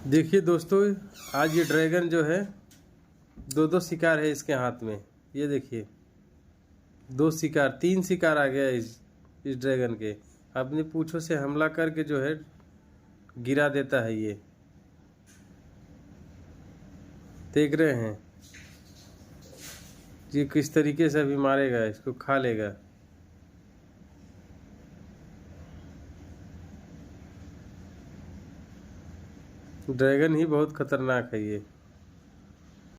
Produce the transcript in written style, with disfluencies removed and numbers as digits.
देखिए दोस्तों, आज ये ड्रैगन जो है दो दो शिकार है इसके हाथ में। ये देखिए, दो शिकार, तीन शिकार आ गया इस ड्रैगन के। अपनी पूंछों से हमला करके जो है गिरा देता है। ये देख रहे हैं ये किस तरीके से अभी मारेगा, इसको खा लेगा। ड्रैगन ही बहुत खतरनाक है ये।